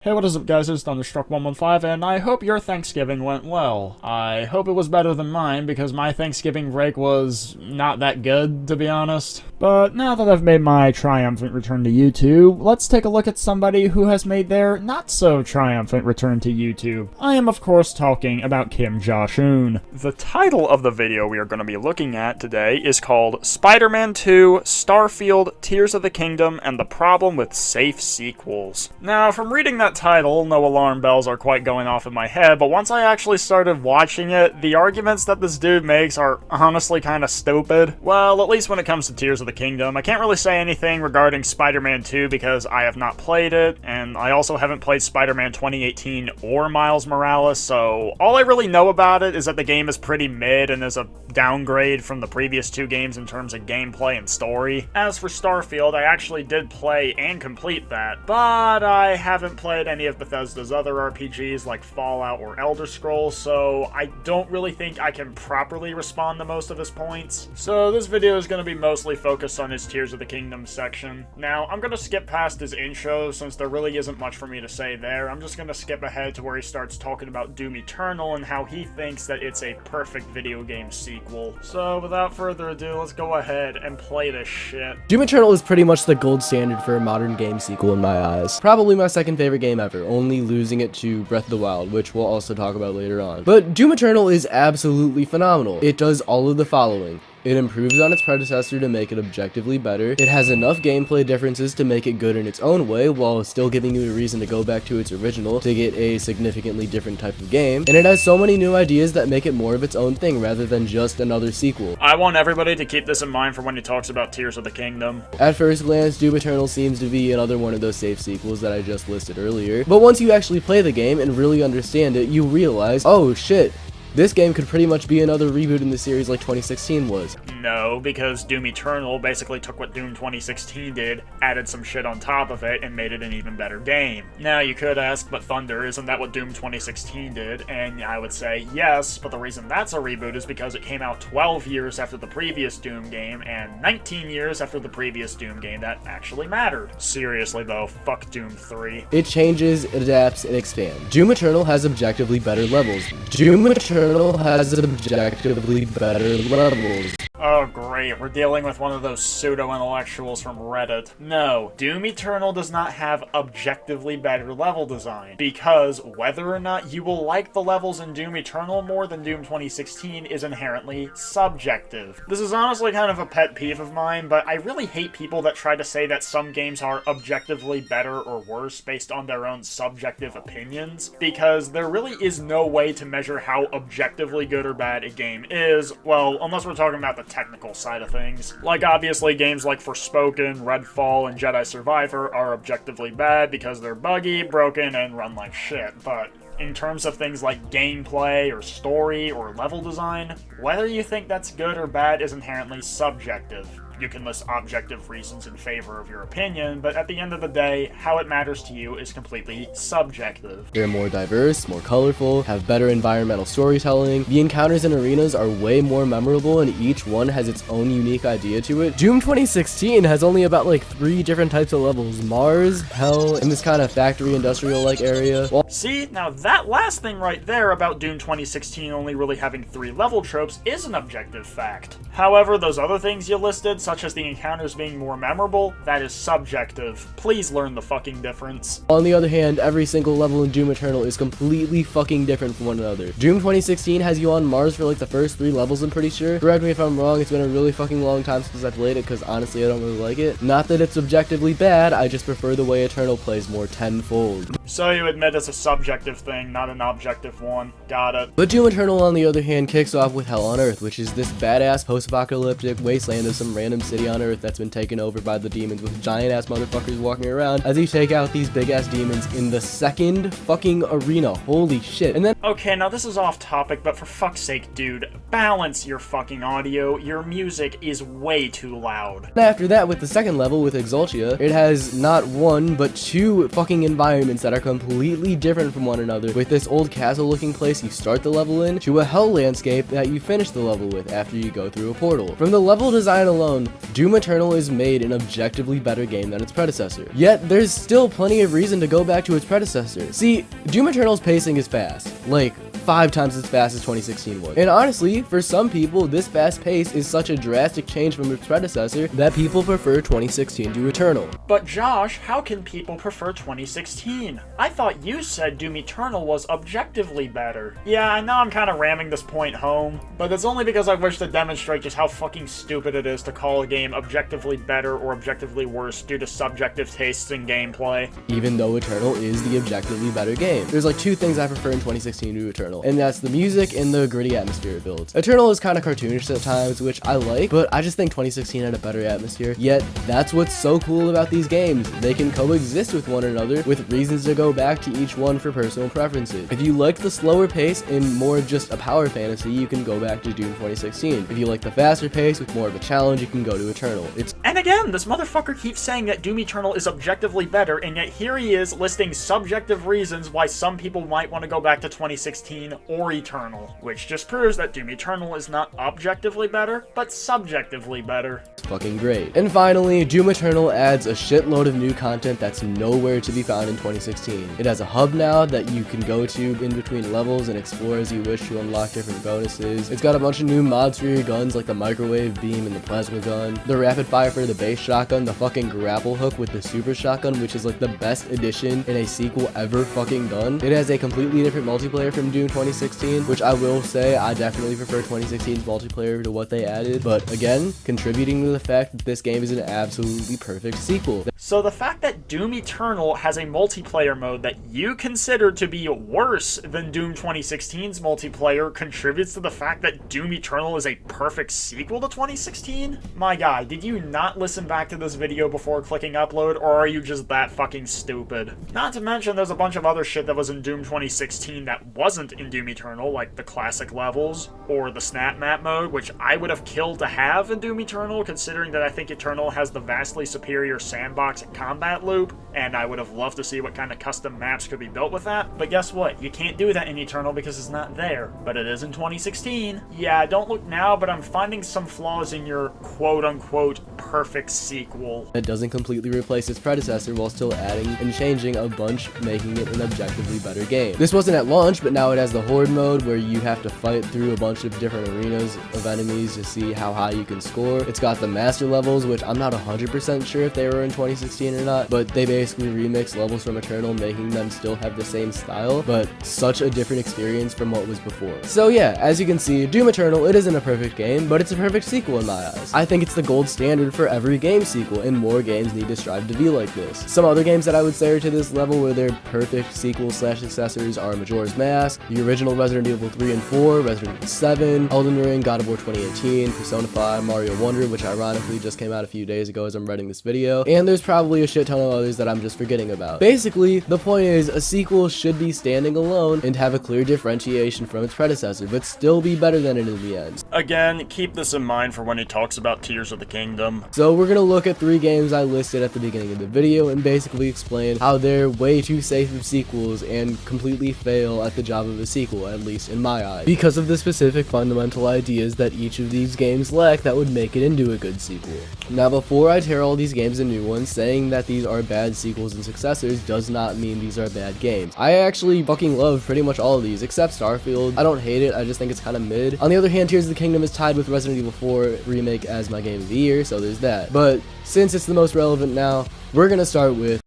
Hey, what is up guys, it's Thunderstruck115, and I hope your Thanksgiving went well. I hope it was better than mine, because my Thanksgiving break was not that good, to be honest. But now that I've made my triumphant return to YouTube, let's take a look at somebody who has made their not-so-triumphant return to YouTube. I am of course talking about Kim Jong-un. The title of the video we are going to be looking at today is called Spider-Man 2, Starfield, Tears of the Kingdom, and the Problem with Safe Sequels. Now, from reading that title, no alarm bells are quite going off in my head, but once I actually started watching it, the arguments that this dude makes are honestly kind of stupid. Well, at least when it comes to Tears of the Kingdom. I can't really say anything regarding Spider-Man 2 because I have not played it, and I also haven't played Spider-Man 2018 or Miles Morales, so all I really know about it is that the game is pretty mid and is a downgrade from the previous two games in terms of gameplay and story. As for Starfield, I actually did play and complete that, but I haven't played any of Bethesda's other RPGs like Fallout or Elder Scrolls, so I don't really think I can properly respond to most of his points. So this video is going to be mostly focused on his Tears of the Kingdom section. Now, I'm going to skip past his intro since there really isn't much for me to say there. I'm just going to skip ahead to where he starts talking about Doom Eternal and how he thinks that it's a perfect video game sequel. So without further ado, let's go ahead and play this shit. Doom Eternal is pretty much the gold standard for a modern game sequel in my eyes. Probably my second favorite game ever, only losing it to Breath of the Wild, which we'll also talk about later on. But Doom Eternal is absolutely phenomenal. It does all of the following. It improves on its predecessor to make it objectively better. It has enough gameplay differences to make it good in its own way, while still giving you a reason to go back to its original to get a significantly different type of game. And it has so many new ideas that make it more of its own thing rather than just another sequel. I want everybody to keep this in mind for when he talks about Tears of the Kingdom. At first glance, Doom Eternal seems to be another one of those safe sequels that I just listed earlier. But once you actually play the game and really understand it, you realize, oh shit, this game could pretty much be another reboot in the series like 2016 was. No, because Doom Eternal basically took what Doom 2016 did, added some shit on top of it, and made it an even better game. Now, you could ask, but Thunder, isn't that what Doom 2016 did? And I would say yes, but the reason that's a reboot is because it came out 12 years after the previous Doom game, and 19 years after the previous Doom game that actually mattered. Seriously though, fuck Doom 3. It changes, adapts, and expands. Doom Eternal has objectively better levels. Doom Eternal has objectively better levels. Oh great, we're dealing with one of those pseudo-intellectuals from Reddit. No, Doom Eternal does not have objectively better level design, because whether or not you will like the levels in Doom Eternal more than Doom 2016 is inherently subjective. This is honestly kind of a pet peeve of mine, but I really hate people that try to say that some games are objectively better or worse based on their own subjective opinions, because there really is no way to measure how objectively good or bad a game is, well, unless we're talking about the technical side of things. Like, obviously, games like Forspoken, Redfall, and Jedi Survivor are objectively bad because they're buggy, broken, and run like shit, but in terms of things like gameplay, or story, or level design, whether you think that's good or bad is inherently subjective. You can list objective reasons in favor of your opinion, but at the end of the day, how it matters to you is completely subjective. They're more diverse, more colorful, have better environmental storytelling. The encounters and arenas are way more memorable, and each one has its own unique idea to it. Doom 2016 has only about like 3 different types of levels: Mars, Hell, and this kind of factory industrial-like area. See, now that last thing right there about Doom 2016 only really having 3 level tropes is an objective fact. However, those other things you listed, such as the encounters being more memorable, that is subjective. Please learn the fucking difference. On the other hand, every single level in Doom Eternal is completely fucking different from one another. Doom 2016 has you on Mars for like the first 3 levels, I'm pretty sure. Correct me if I'm wrong, it's been a really fucking long time since I played it, because honestly I don't really like it. Not that it's objectively bad, I just prefer the way Eternal plays more tenfold. So you admit it's a subjective thing, not an objective one. Got it. But Doom Eternal, on the other hand, kicks off with Hell on Earth, which is this badass post-apocalyptic wasteland of some random city on Earth that's been taken over by the demons with giant-ass motherfuckers walking around as you take out these big-ass demons in the second fucking arena. Holy shit. And then... Okay, now this is off topic, but for fuck's sake, dude, balance your fucking audio. Your music is way too loud. After that, with the second level, with Exultia, it has not 1, but 2 fucking environments that are completely different from one another, with this old castle-looking place you start the level in, to a hell landscape that you finish the level with after you go through a portal. From the level design alone, around, Doom Eternal is made an objectively better game than its predecessor. Yet, there's still plenty of reason to go back to its predecessor. See, Doom Eternal's pacing is fast, like 5 times as fast as 2016 was. And honestly, for some people, this fast pace is such a drastic change from its predecessor that people prefer 2016 to Eternal. But Josh, how can people prefer 2016? I thought you said Doom Eternal was objectively better. Yeah, I know I'm kind of ramming this point home, but it's only because I wish to demonstrate just how fucking stupid it is to call a game objectively better or objectively worse due to subjective tastes in gameplay. Even though Eternal is the objectively better game. There's like 2 things I prefer in 2016 to Eternal, and that's the music and the gritty atmosphere it builds. Eternal is kind of cartoonish at times, which I like, but I just think 2016 had a better atmosphere. Yet, that's what's so cool about these games. They can coexist with one another with reasons to go back to each one for personal preferences. If you liked the slower pace and more of just a power fantasy, you can go back to Doom 2016. If you like the faster pace with more of a challenge, you can go to Eternal. And again, this motherfucker keeps saying that Doom Eternal is objectively better, and yet here he is listing subjective reasons why some people might want to go back to 2016 or Eternal, which just proves that Doom Eternal is not objectively better, but subjectively better. It's fucking great. And finally, Doom Eternal adds a shitload of new content that's nowhere to be found in 2016. It has a hub now that you can go to in between levels and explore as you wish to unlock different bonuses. It's got a bunch of new mods for your guns like the microwave beam and the plasma gun, the rapid fire for the base shotgun, the fucking grapple hook with the super shotgun, which is like the best addition in a sequel ever fucking done. It has a completely different multiplayer from Doom 2016, which I will say I definitely prefer 2016's multiplayer to what they added, but again, contributing to the fact that this game is an absolutely perfect sequel. So the fact that Doom Eternal has a multiplayer mode that you consider to be worse than Doom 2016's multiplayer contributes to the fact that Doom Eternal is a perfect sequel to 2016? My guy, did you not listen back to this video before clicking upload, or are you just that fucking stupid? Not to mention there's a bunch of other shit that was in Doom 2016 that wasn't in Doom Eternal, like the classic levels, or the snap map mode, which I would have killed to have in Doom Eternal, considering that I think Eternal has the vastly superior sandbox and combat loop, and I would have loved to see what kind of custom maps could be built with that. But guess what? You can't do that in Eternal because it's not there. But it is in 2016. Yeah, don't look now, but I'm finding some flaws in your quote-unquote perfect sequel. It doesn't completely replace its predecessor while still adding and changing a bunch, making it an objectively better game. This wasn't at launch, but now it has the Horde mode where you have to fight through a bunch of different arenas of enemies to see how high you can score. It's got the master levels, which I'm not 100% sure if they were in 2016 or not, but they basically remixed levels from Eternal, making them still have the same style, but such a different experience from what was before. So yeah, as you can see, Doom Eternal, it isn't a perfect game, but it's a perfect sequel in my eyes. I think it's the gold standard for every game sequel, and more games need to strive to be like this. Some other games that I would say are to this level where they're perfect sequels / successors are Majora's Mask, the original Resident Evil 3 and 4, Resident Evil 7, Elden Ring, God of War 2018, Persona 5, Mario Wonder, which ironically just came out a few days ago as I'm writing this video, and there's probably a shit ton of others that I'm just forgetting about. Basically, the point is, a sequel should be standing alone and have a clear differentiation from its predecessor, but still be better than it in the end. Again, keep this in mind for when he talks about Tears of the Kingdom. So we're gonna look at 3 games I listed at the beginning of the video and basically explain how they're way too safe of sequels and completely fail at the job of a sequel, at least in my eyes, because of the specific fundamental ideas that each of these games lack that would make it into a good sequel. Now, before I tear all these games a new one, saying that these are bad sequels and successors does not mean these are bad games. I actually fucking love pretty much all of these, except Starfield. I don't hate it, I just think it's kind of mid. On the other hand, Tears of the Kingdom is tied with Resident Evil 4 Remake as my game of the year, so there's that. But since it's the most relevant now, we're gonna start with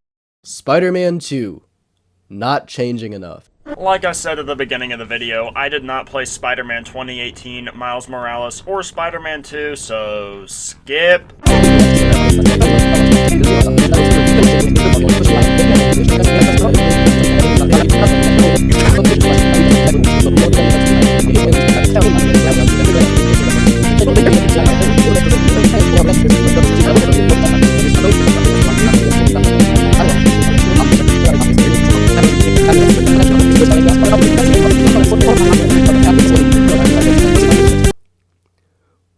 Spider-Man 2, Not Changing Enough. Like I said at the beginning of the video, I did not play Spider-Man 2018, Miles Morales, or Spider-Man 2, so skip.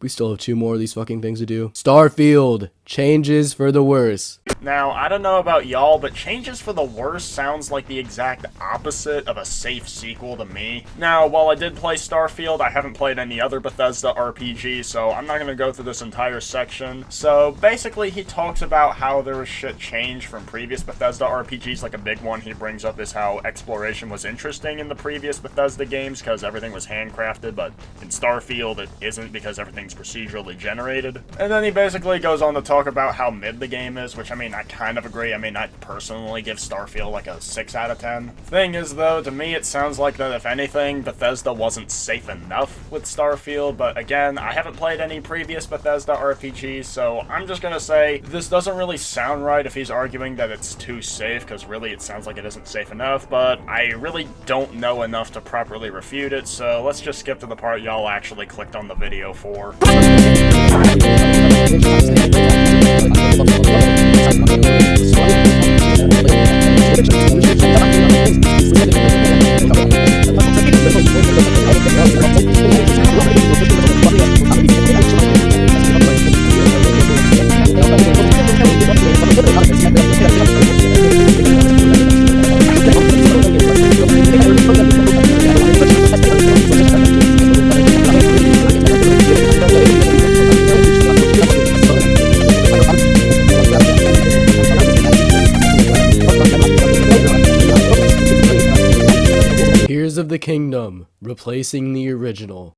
We still have 2 more of these fucking things to do. Starfield! changes for the worse. Now, I don't know about y'all, but changes for the worse sounds like the exact opposite of a safe sequel to me. Now, while I did play Starfield, I haven't played any other Bethesda RPG, so I'm not going to go through this entire section. So, basically, he talks about how there was shit changed from previous Bethesda RPGs. Like, a big one he brings up is how exploration was interesting in the previous Bethesda games, because everything was handcrafted, but in Starfield it isn't because everything's procedurally generated. And then he basically goes on to talk about how mid the game is, which, I mean, I kind of agree. I mean, I personally give Starfield like a 6 out of 10. Thing is, though, to me it sounds like that if anything, Bethesda wasn't safe enough with Starfield, but again, I haven't played any previous Bethesda RPGs, so I'm just gonna say this doesn't really sound right if he's arguing that it's too safe, because really it sounds like it isn't safe enough, but I really don't know enough to properly refute it, so let's just skip to the part y'all actually clicked on the video for. Tears of the Kingdom, replacing the original.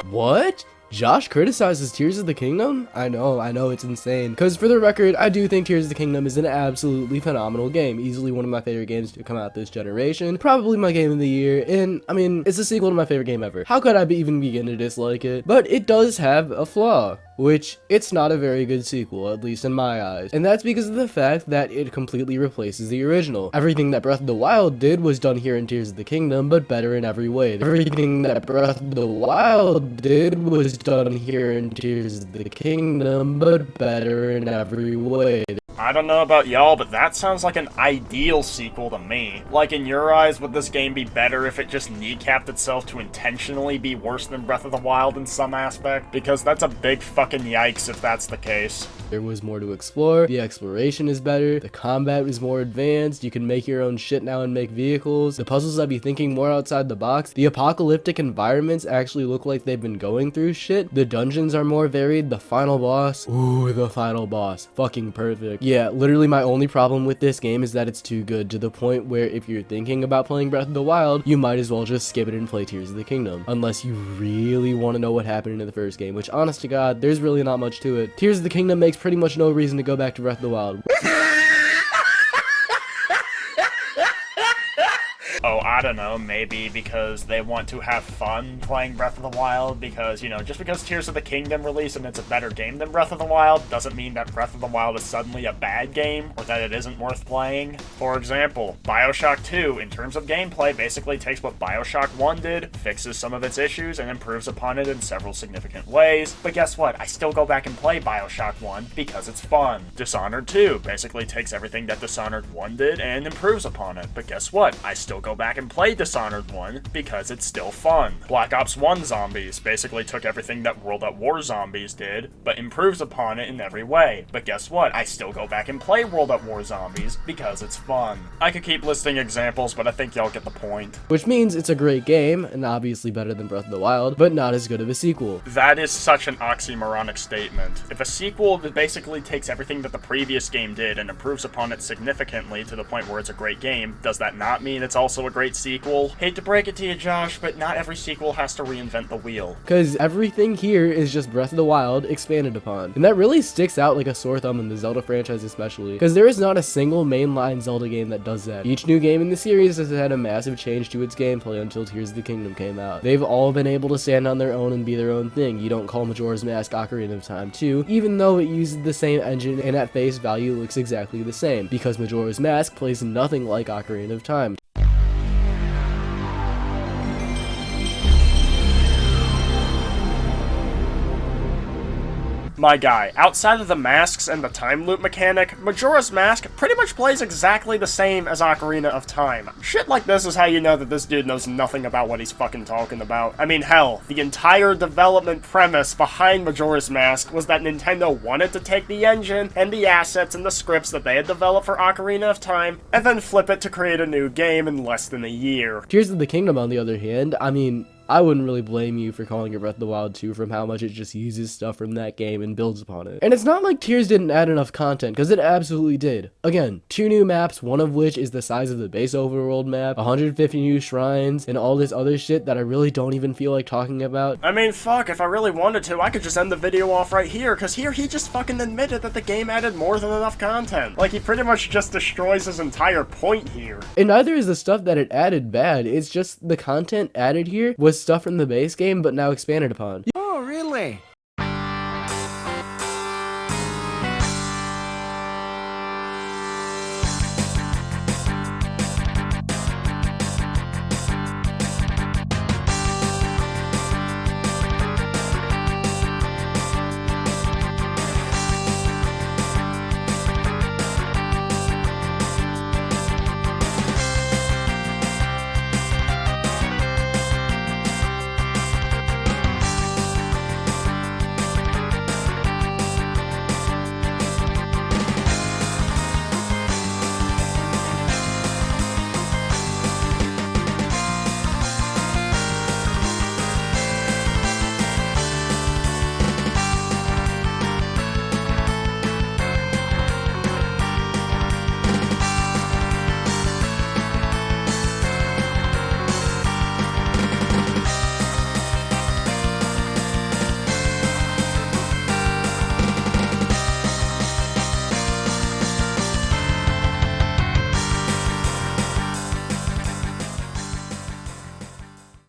What? Josh criticizes Tears of the Kingdom? I know, it's insane. Because for the record, I do think Tears of the Kingdom is an absolutely phenomenal game. Easily one of my favorite games to come out this generation. Probably my game of the year. And, I mean, it's a sequel to my favorite game ever. How could I even begin to dislike it? But it does have a flaw, which it's not a very good sequel, at least in my eyes. And that's because of the fact that it completely replaces the original. Everything that Breath of the Wild did was done here in Tears of the Kingdom, but better in every way. Everything that Breath of the Wild did was done here in Tears of the Kingdom, but better in every way. I don't know about y'all, but that sounds like an ideal sequel to me. Like, in your eyes, would this game be better if it just kneecapped itself to intentionally be worse than Breath of the Wild in some aspect? Because that's a big fucking yikes if that's the case. There was more to explore, the exploration is better, the combat is more advanced, you can make your own shit now and make vehicles, the puzzles have you thinking more outside the box, the apocalyptic environments actually look like they've been going through shit, the dungeons are more varied, the final boss, ooh, the final boss, fucking perfect. Yeah, literally my only problem with this game is that it's too good, to the point where if you're thinking about playing Breath of the Wild, you might as well just skip it and play Tears of the Kingdom, unless you really want to know what happened in the first game, which honest to god, there's really not much to it. Tears of the Kingdom makes pretty much no reason to go back to Breath of the Wild. Oh, I don't know, maybe because they want to have fun playing Breath of the Wild, because, you know, just because Tears of the Kingdom released and it's a better game than Breath of the Wild doesn't mean that Breath of the Wild is suddenly a bad game, or that it isn't worth playing. For example, BioShock 2, in terms of gameplay, basically takes what BioShock 1 did, fixes some of its issues, and improves upon it in several significant ways, but guess what? I still go back and play BioShock 1 because it's fun. Dishonored 2 basically takes everything that Dishonored 1 did and improves upon it, but guess what? I still go back and play Dishonored 1 because it's still fun. Black Ops 1 Zombies basically took everything that World at War Zombies did, but improves upon it in every way. But guess what? I still go back and play World at War Zombies because it's fun. I could keep listing examples, but I think y'all get the point. Which means it's a great game, and obviously better than Breath of the Wild, but not as good of a sequel. That is such an oxymoronic statement. If a sequel basically takes everything that the previous game did and improves upon it significantly to the point where it's a great game, does that not mean it's also a great sequel? Hate to break it to you, Josh, but not every sequel has to reinvent the wheel. Because everything here is just Breath of the Wild expanded upon. And that really sticks out like a sore thumb in the Zelda franchise especially. Because there is not a single mainline Zelda game that does that. Each new game in the series has had a massive change to its gameplay until Tears of the Kingdom came out. They've all been able to stand on their own and be their own thing. You don't call Majora's Mask Ocarina of Time 2, even though it uses the same engine and at face value looks exactly the same. Because Majora's Mask plays nothing like Ocarina of Time. My guy, outside of the masks and the time loop mechanic, Majora's Mask pretty much plays exactly the same as Ocarina of Time. Shit like this is how you know that this dude knows nothing about what he's fucking talking about. I mean, hell, the entire development premise behind Majora's Mask was that Nintendo wanted to take the engine and the assets and the scripts that they had developed for Ocarina of Time, and then flip it to create a new game in less than a year. Tears of the Kingdom, on the other hand, I mean, I wouldn't really blame you for calling it Breath of the Wild 2 from how much it just uses stuff from that game and builds upon it. And it's not like Tears didn't add enough content, because it absolutely did. Again, 2 new maps, one of which is the size of the base overworld map, 150 new shrines, and all this other shit that I really don't even feel like talking about. I mean, fuck, if I really wanted to, I could just end the video off right here, because here he just fucking admitted that the game added more than enough content. Like, he pretty much just destroys his entire point here. And neither is the stuff that it added bad, it's just the content added here was stuff from the base game, but now expanded upon. Oh, really?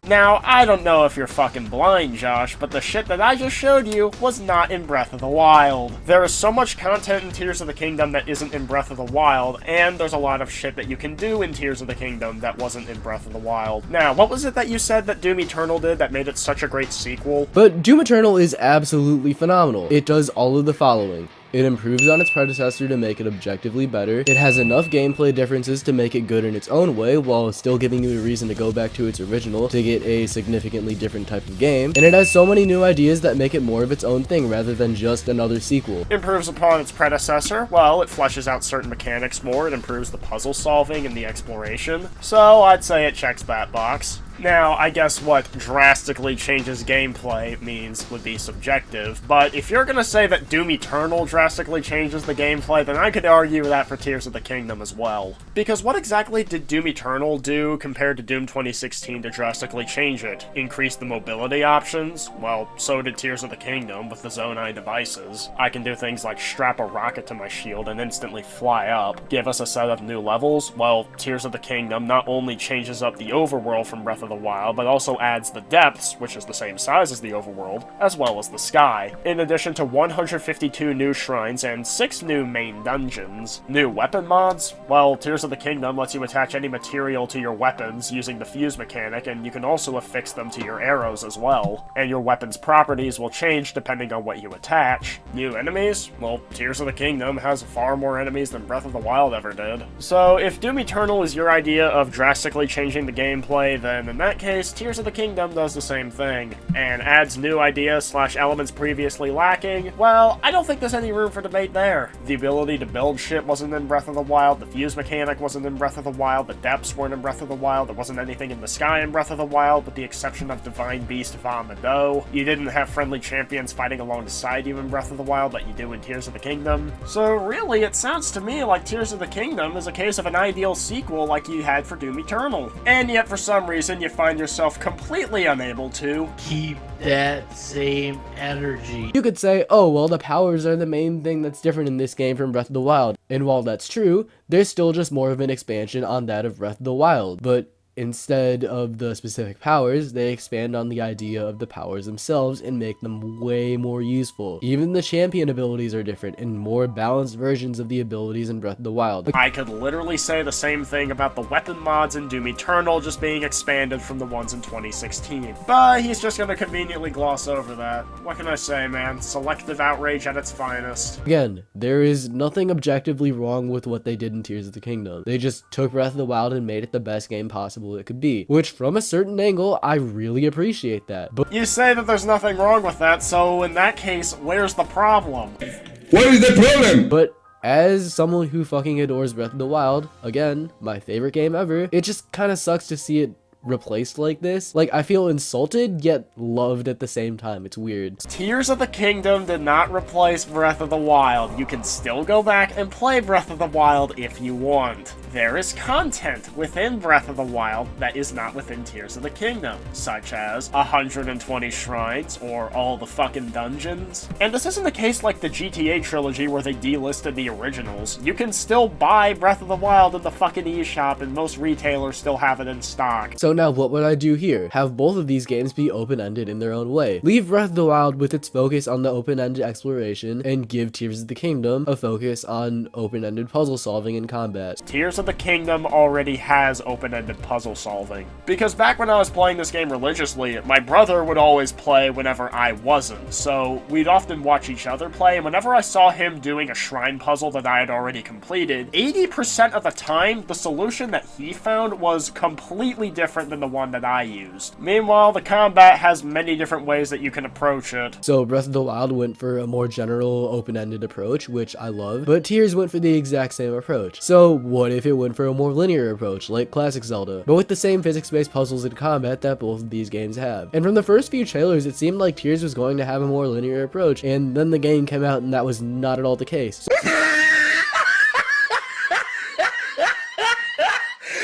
Now, I don't know if you're fucking blind, Josh, but the shit that I just showed you was not in Breath of the Wild. There is so much content in Tears of the Kingdom that isn't in Breath of the Wild, and there's a lot of shit that you can do in Tears of the Kingdom that wasn't in Breath of the Wild. Now, what was it that you said that Doom Eternal did that made it such a great sequel? But Doom Eternal is absolutely phenomenal. It does all of the following. It improves on its predecessor to make it objectively better. It has enough gameplay differences to make it good in its own way, while still giving you a reason to go back to its original to get a significantly different type of game. And it has so many new ideas that make it more of its own thing rather than just another sequel. Improves upon its predecessor. Well, it fleshes out certain mechanics more. It improves the puzzle solving and the exploration. So I'd say it checks that box. Now, I guess what drastically changes gameplay means would be subjective, but if you're gonna say that Doom Eternal drastically changes the gameplay, then I could argue that for Tears of the Kingdom as well. Because what exactly did Doom Eternal do compared to Doom 2016 to drastically change it? Increase the mobility options? Well, so did Tears of the Kingdom with the Zone Eye devices. I can do things like strap a rocket to my shield and instantly fly up. Give us a set of new levels? Well, Tears of the Kingdom not only changes up the overworld from Breath of the Wild, but also adds the depths, which is the same size as the overworld, as well as the sky, in addition to 152 new shrines and 6 new main dungeons. New weapon mods? Well, Tears of the Kingdom lets you attach any material to your weapons using the fuse mechanic, and you can also affix them to your arrows as well. And your weapon's properties will change depending on what you attach. New enemies? Well, Tears of the Kingdom has far more enemies than Breath of the Wild ever did. So, if Doom Eternal is your idea of drastically changing the gameplay, then in that case, Tears of the Kingdom does the same thing, and adds new ideas / elements previously lacking. Well, I don't think there's any room for debate there. The ability to build shit wasn't in Breath of the Wild, the fuse mechanic wasn't in Breath of the Wild, the depths weren't in Breath of the Wild, there wasn't anything in the sky in Breath of the Wild, with the exception of Divine Beast Vah-Medoh. You didn't have friendly champions fighting alongside you in Breath of the Wild that you do in Tears of the Kingdom. So really, it sounds to me like Tears of the Kingdom is a case of an ideal sequel like you had for Doom Eternal. And yet, for some reason, you find yourself completely unable to Keep that same energy. You could say, oh, well, the powers are the main thing that's different in this game from Breath of the Wild. And while that's true, there's still just more of an expansion on that of Breath of the Wild. But instead of the specific powers, they expand on the idea of the powers themselves and make them way more useful. Even the champion abilities are different and more balanced versions of the abilities in Breath of the Wild. I could literally say the same thing about the weapon mods in Doom Eternal just being expanded from the ones in 2016. But he's just gonna conveniently gloss over that. What can I say, man? Selective outrage at its finest. Again, there is nothing objectively wrong with what they did in Tears of the Kingdom. They just took Breath of the Wild and made it the best game possible it could be, which from a certain angle, I really appreciate that. But you say that there's nothing wrong with that, so in that case, where's the problem? What is the problem? But as someone who fucking adores Breath of the Wild, again, my favorite game ever, it just kind of sucks to see it replaced like this. Like, I feel insulted yet loved at the same time. It's weird. Tears of the Kingdom did not replace Breath of the Wild. You can still go back and play Breath of the Wild if you want. There is content within Breath of the Wild that is not within Tears of the Kingdom, such as 120 shrines or all the fucking dungeons. And this isn't the case like the GTA trilogy where they delisted the originals. You can still buy Breath of the Wild in the fucking eShop and most retailers still have it in stock. So now what would I do here? Have both of these games be open-ended in their own way. Leave Breath of the Wild with its focus on the open-ended exploration and give Tears of the Kingdom a focus on open-ended puzzle solving and combat. Tears of the Kingdom already has open-ended puzzle solving. Because back when I was playing this game religiously, my brother would always play whenever I wasn't, so we'd often watch each other play, and whenever I saw him doing a shrine puzzle that I had already completed, 80% of the time, the solution that he found was completely different than the one that I used. Meanwhile, the combat has many different ways that you can approach it. So Breath of the Wild went for a more general open-ended approach, which I love, but Tears went for the exact same approach. So what if it went for a more linear approach, like classic Zelda, but with the same physics-based puzzles and combat that both of these games have? And from the first few trailers, it seemed like Tears was going to have a more linear approach, and then the game came out and that was not at all the case.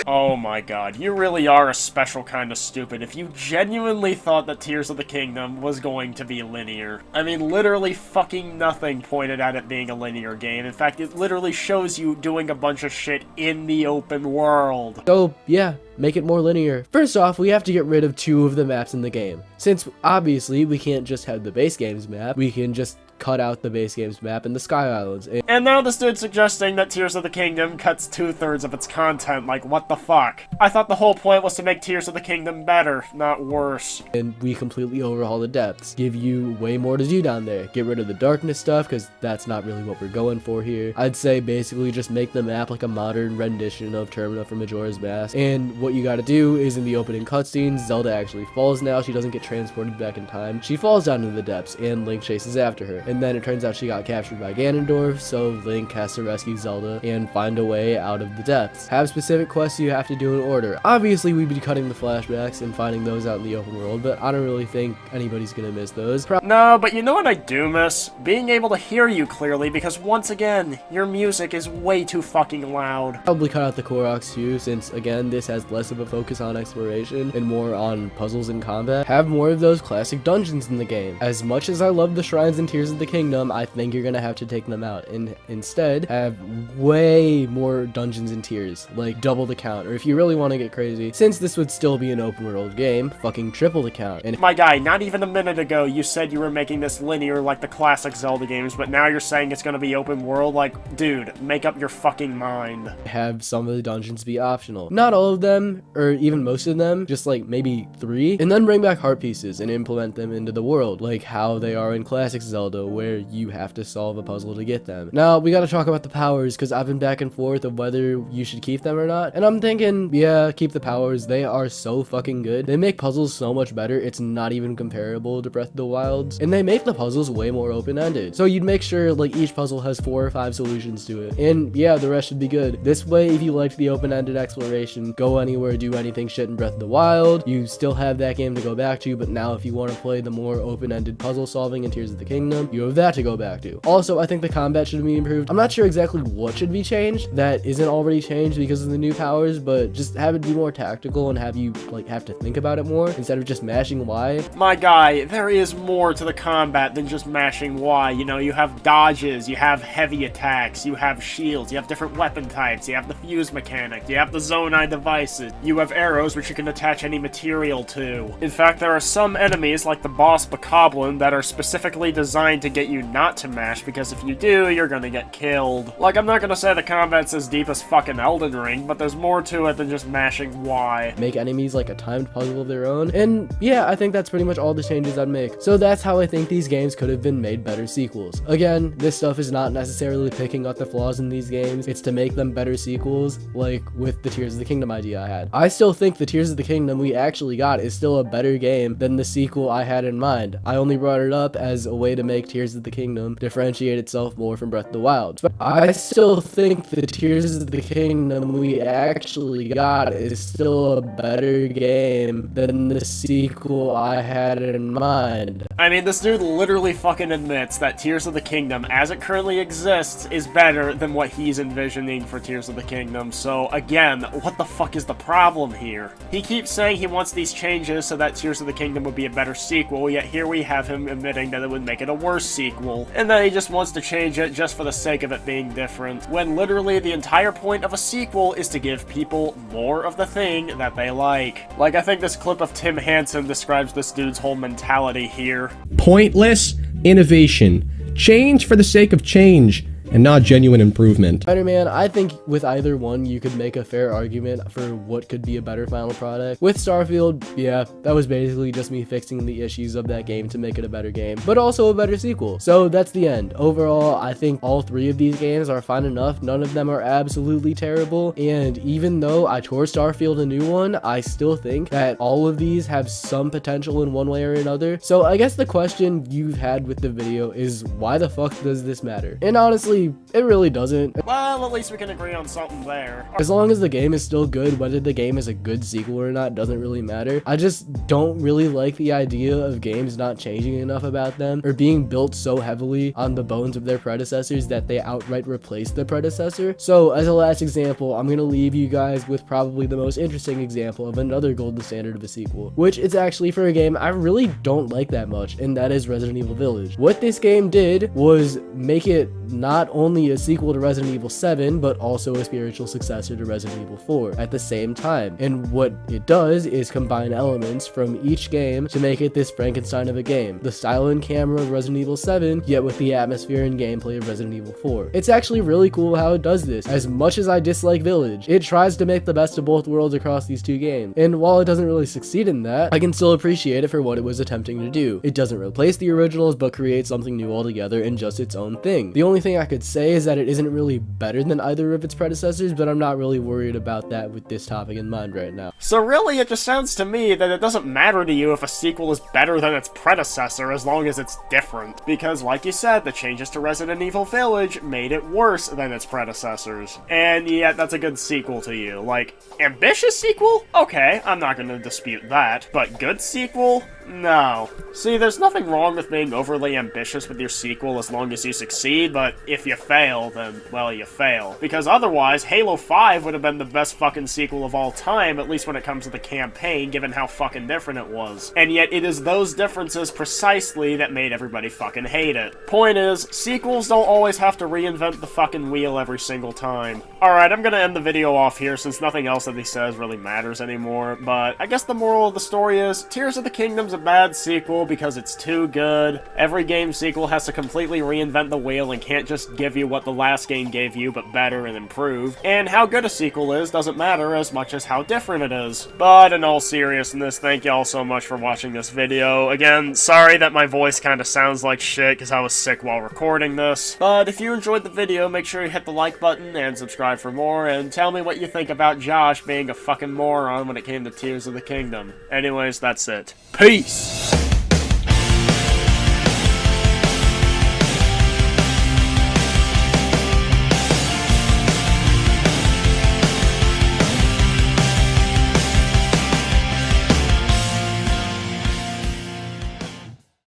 Oh my god, you really are a special kind of stupid if you genuinely thought that Tears of the Kingdom was going to be linear. I mean, literally fucking nothing pointed at it being a linear game. In fact, it literally shows you doing a bunch of shit in the open world. So, yeah, make it more linear. First off, we have to get rid of 2 of the maps in the game. Since, obviously, we can't just have the base game's map, we can just cut out the base game's map and the Sky Islands. And now this dude's suggesting that Tears of the Kingdom cuts 2/3 of its content, like what the fuck? I thought the whole point was to make Tears of the Kingdom better, not worse. And we completely overhaul the depths. Give you way more to do down there. Get rid of the darkness stuff, because that's not really what we're going for here. I'd say basically just make the map like a modern rendition of Termina from Majora's Mask. And what you gotta do is in the opening cutscenes, Zelda actually falls now. She doesn't get transported back in time. She falls down into the depths, and Link chases after her. And then it turns out she got captured by Ganondorf, so Link has to rescue Zelda and find a way out of the depths. Have specific quests you have to do in order. Obviously, we'd be cutting the flashbacks and finding those out in the open world, but I don't really think anybody's gonna miss those. No, but you know what I do miss? Being able to hear you clearly, because once again, your music is way too fucking loud. Probably cut out the Koroks too, since again, this has less of a focus on exploration and more on puzzles and combat. Have more of those classic dungeons in the game. As much as I love the shrines in Tears of the Kingdom, I think you're gonna have to take them out and instead have way more dungeons and Tears, like double the count, or if you really want to get crazy, since this would still be an open world game, fucking triple the count. And my guy, not even a minute ago you said you were making this linear like the classic Zelda games, but now you're saying it's gonna be open world? Like, dude, make up your fucking mind. Have some of the dungeons be optional. Not all of them, or even most of them, just like maybe 3, and then bring back heart pieces and implement them into the world, like how they are in classic Zelda, where you have to solve a puzzle to get them. Now, we gotta talk about the powers, because I've been back and forth of whether you should keep them or not, and I'm thinking, yeah, keep the powers. They are so fucking good. They make puzzles so much better, it's not even comparable to Breath of the Wild's, and they make the puzzles way more open-ended. So you'd make sure, like, each puzzle has 4 or 5 solutions to it, and yeah, the rest should be good. This way, if you liked the open-ended exploration, go anywhere, do anything shit in Breath of the Wild, you still have that game to go back to, but now if you want to play the more open-ended puzzle solving in Tears of the Kingdom, you have that to go back to. Also, I think the combat should be improved. I'm not sure exactly what should be changed that isn't already changed because of the new powers, but just have it be more tactical and have you like have to think about it more instead of just mashing Y. My guy, there is more to the combat than just mashing Y. You know, you have dodges, you have heavy attacks, you have shields, you have different weapon types, you have the fuse mechanic, you have the Zonai devices, you have arrows which you can attach any material to. In fact, there are some enemies, like the boss Bokoblin, that are specifically designed to get you not to mash, because if you do, you're gonna get killed. Like, I'm not gonna say the combat's as deep as fucking Elden Ring, but there's more to it than just mashing Y. Make enemies like a timed puzzle of their own, and yeah, I think that's pretty much all the changes I'd make. So that's how I think these games could have been made better sequels. Again, this stuff is not necessarily picking up the flaws in these games, it's to make them better sequels, like with the Tears of the Kingdom idea I had. I still think the Tears of the Kingdom we actually got is still a better game than the sequel I had in mind. I only brought it up as a way to make Tears of the Kingdom differentiate itself more from Breath of the Wild. But I still think the Tears of the Kingdom we actually got is still a better game than the sequel I had in mind. I mean, this dude literally fucking admits that Tears of the Kingdom, as it currently exists, is better than what he's envisioning for Tears of the Kingdom. So again, what the fuck is the problem here? He keeps saying he wants these changes so that Tears of the Kingdom would be a better sequel, yet here we have him admitting that it would make it a worse sequel, and that he just wants to change it just for the sake of it being different, when literally the entire point of a sequel is to give people more of the thing that they like. Like, I think this clip of Tim Hansen describes this dude's whole mentality here. Pointless innovation. Change for the sake of change, and not genuine improvement. Spider-Man, I think with either one, you could make a fair argument for what could be a better final product. With Starfield, yeah, that was basically just me fixing the issues of that game to make it a better game, but also a better sequel. So that's the end. Overall, I think all three of these games are fine enough. None of them are absolutely terrible, and even though I tore Starfield a new one, I still think that all of these have some potential in one way or another. So I guess the question you've had with the video is, why the fuck does this matter? And honestly, it really doesn't. Well, at least we can agree on something there. As long as the game is still good, whether the game is a good sequel or not doesn't really matter. I just don't really like the idea of games not changing enough about them, or being built so heavily on the bones of their predecessors that they outright replace the predecessor. So as a last example, I'm gonna leave you guys with probably the most interesting example of another golden standard of a sequel, which it's actually for a game I really don't like that much, and that is Resident Evil Village. What this game did was make it not only a sequel to Resident Evil 7, but also a spiritual successor to Resident Evil 4 at the same time. And what it does is combine elements from each game to make it this Frankenstein of a game. The style and camera of Resident Evil 7, yet with the atmosphere and gameplay of Resident Evil 4. It's actually really cool how it does this. As much as I dislike Village, it tries to make the best of both worlds across these two games. And while it doesn't really succeed in that, I can still appreciate it for what it was attempting to do. It doesn't replace the originals, but creates something new altogether and just its own thing. The only thing I could say is that it isn't really better than either of its predecessors, but I'm not really worried about that with this topic in mind right now. So really, it just sounds to me that it doesn't matter to you if a sequel is better than its predecessor as long as it's different. Because like you said, the changes to Resident Evil Village made it worse than its predecessors. And yet that's a good sequel to you. Like, ambitious sequel? Okay, I'm not gonna dispute that. But good sequel? No. See, there's nothing wrong with being overly ambitious with your sequel as long as you succeed, but if you fail, then, well, you fail. Because otherwise, Halo 5 would have been the best fucking sequel of all time, at least when it comes to the campaign, given how fucking different it was. And yet, it is those differences precisely that made everybody fucking hate it. Point is, sequels don't always have to reinvent the fucking wheel every single time. Alright, I'm gonna end the video off here since nothing else that he says really matters anymore, but I guess the moral of the story is, Tears of the Kingdom's a bad sequel because it's too good. Every game sequel has to completely reinvent the wheel and can't just give you what the last game gave you, but better and improved. And how good a sequel is doesn't matter as much as how different it is. But in all seriousness, thank y'all so much for watching this video. Again, sorry that my voice kind of sounds like shit because I was sick while recording this. But if you enjoyed the video, make sure you hit the like button and subscribe for more, and tell me what you think about Josh being a fucking moron when it came to Tears of the Kingdom. Anyways, that's it. Peace!